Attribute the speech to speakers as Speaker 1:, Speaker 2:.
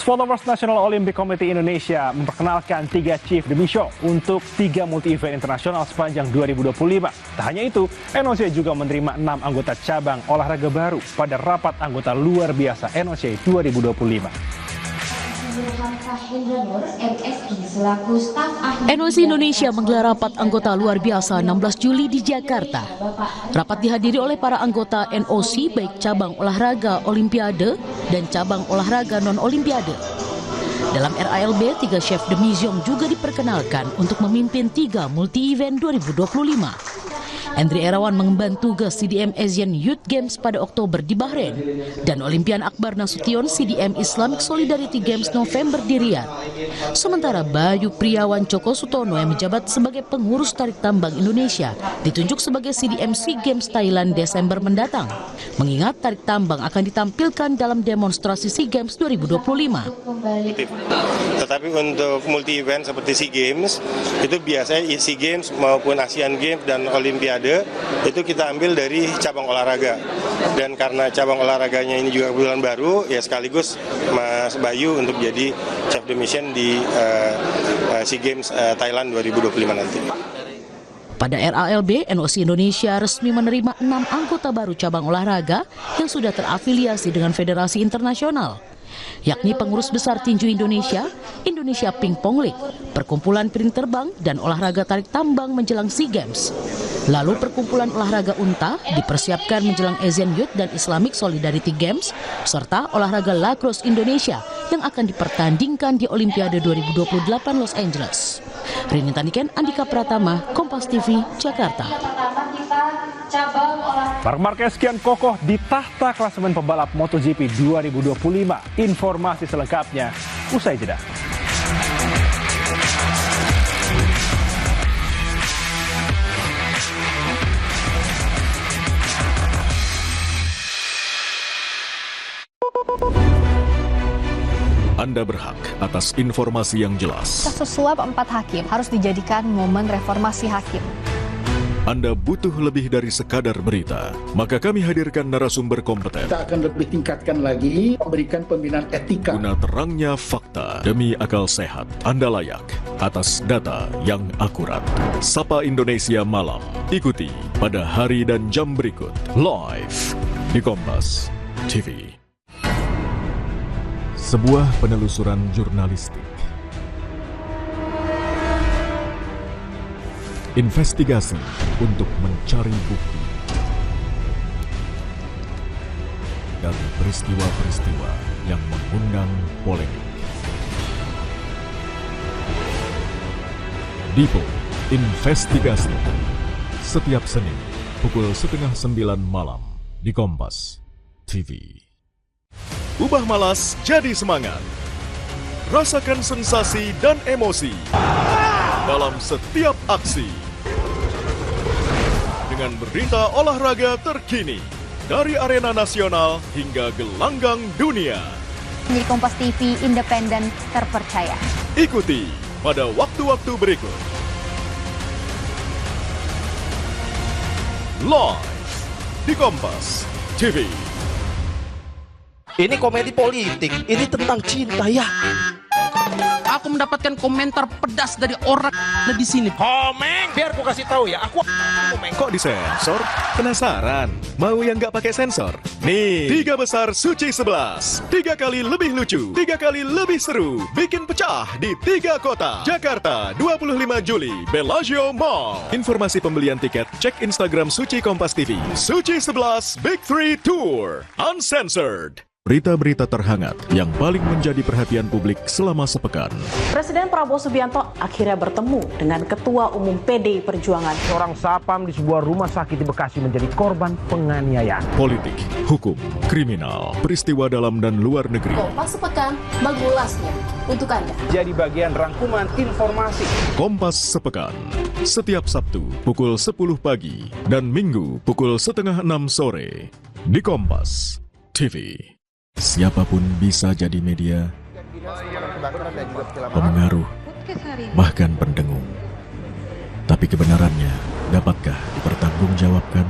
Speaker 1: Followers National Olympic Committee Indonesia memperkenalkan 3 Chief Demi Show untuk 3 multi-event internasional sepanjang 2025. Tak hanya itu, NOC juga menerima 6 anggota cabang olahraga baru pada rapat anggota luar biasa NOC 2025.
Speaker 2: NOC Indonesia menggelar rapat anggota luar biasa 16 Juli di Jakarta. Rapat dihadiri oleh para anggota NOC baik cabang olahraga Olimpiade dan cabang olahraga non-Olimpiade. Dalam RALB, 3 chef de mission juga diperkenalkan untuk memimpin 3 multi-event 2025. Andri Erawan mengemban tugas CDM Asian Youth Games pada Oktober di Bahrain dan Olimpian Akbar Nasution CDM Islamic Solidarity Games November di Riyadh. Sementara Bayu Priawan Coko Sutono yang menjabat sebagai pengurus tarik tambang Indonesia ditunjuk sebagai CDM SEA Games Thailand Desember mendatang. Mengingat tarik tambang akan ditampilkan dalam demonstrasi SEA Games 2025.
Speaker 3: Tetapi untuk multi event seperti SEA Games itu biasanya SEA Games maupun Asian Games dan Olimpiade itu kita ambil dari cabang olahraga, dan karena cabang olahraganya ini juga kebetulan baru, ya sekaligus Mas Bayu untuk jadi chef de mission di SEA Games Thailand 2025 nanti.
Speaker 2: Pada RALB, NOC Indonesia resmi menerima 6 anggota baru cabang olahraga yang sudah terafiliasi dengan federasi internasional, yakni Pengurus Besar Tinju Indonesia, Indonesia Ping Pong League, Perkumpulan Piring Terbang, dan Olahraga Tarik Tambang menjelang SEA Games. Lalu Perkumpulan Olahraga Unta dipersiapkan menjelang Asian Youth dan Islamic Solidarity Games, serta Olahraga Lacrosse Indonesia yang akan dipertandingkan di Olimpiade 2028 Los Angeles. Rini Taniken, Andika Pratama, Kompas TV, Jakarta.
Speaker 1: Marc Marquez kian kokoh di tahta klasemen pembalap MotoGP 2025. Informasi selengkapnya usai jeda.
Speaker 4: Anda berhak atas informasi yang jelas.
Speaker 5: Kasus suap 4 hakim harus dijadikan momen reformasi hakim.
Speaker 4: Anda butuh lebih dari sekadar berita. Maka kami hadirkan narasumber kompeten.
Speaker 6: Kita akan lebih tingkatkan lagi, memberikan pembinaan etika.
Speaker 4: Guna terangnya fakta demi akal sehat. Anda layak atas data yang akurat. Sapa Indonesia Malam. Ikuti pada hari dan jam berikut. Live di Kompas TV. Sebuah penelusuran jurnalistik. Investigasi untuk mencari bukti dari peristiwa-peristiwa yang mengundang polemik. Dipo Investigasi setiap Senin pukul 8:30 malam di Kompas TV. Ubah malas jadi semangat. Rasakan sensasi dan emosi dalam setiap aksi. Dengan berita olahraga terkini dari arena nasional hingga gelanggang dunia.
Speaker 5: Menjadi Kompas TV independen terpercaya.
Speaker 4: Ikuti pada waktu-waktu berikut. Live di Kompas TV.
Speaker 7: Ini komedi politik, ini tentang cinta ya.
Speaker 8: Aku mendapatkan komentar pedas dari orang ada di sini.
Speaker 7: Komeng, biar aku kasih tahu ya, aku komeng.
Speaker 4: Kok disensor? Penasaran? Mau yang nggak pakai sensor? Nih, 3 besar Suci 11. 3 kali lebih lucu, 3 kali lebih seru. Bikin pecah di 3 kota. Jakarta, 25 Juli, Bellagio Mall. Informasi pembelian tiket, cek Instagram Suci Kompas TV. Suci 11 Big 3 Tour. Uncensored. Berita-berita terhangat yang paling menjadi perhatian publik selama sepekan.
Speaker 9: Presiden Prabowo Subianto akhirnya bertemu dengan Ketua Umum PDI Perjuangan.
Speaker 10: Seorang sapam di sebuah rumah sakit di Bekasi menjadi korban penganiayaan.
Speaker 4: Politik, hukum, kriminal, peristiwa dalam dan luar negeri.
Speaker 5: Kompas Sepekan mengulasnya untuk Anda.
Speaker 10: Jadi bagian rangkuman informasi.
Speaker 4: Kompas Sepekan, setiap Sabtu pukul 10 pagi dan Minggu pukul 5:30 sore di Kompas TV. Siapapun bisa jadi media, pemengaruh, bahkan pendengung. Tapi kebenarannya dapatkah dipertanggungjawabkan?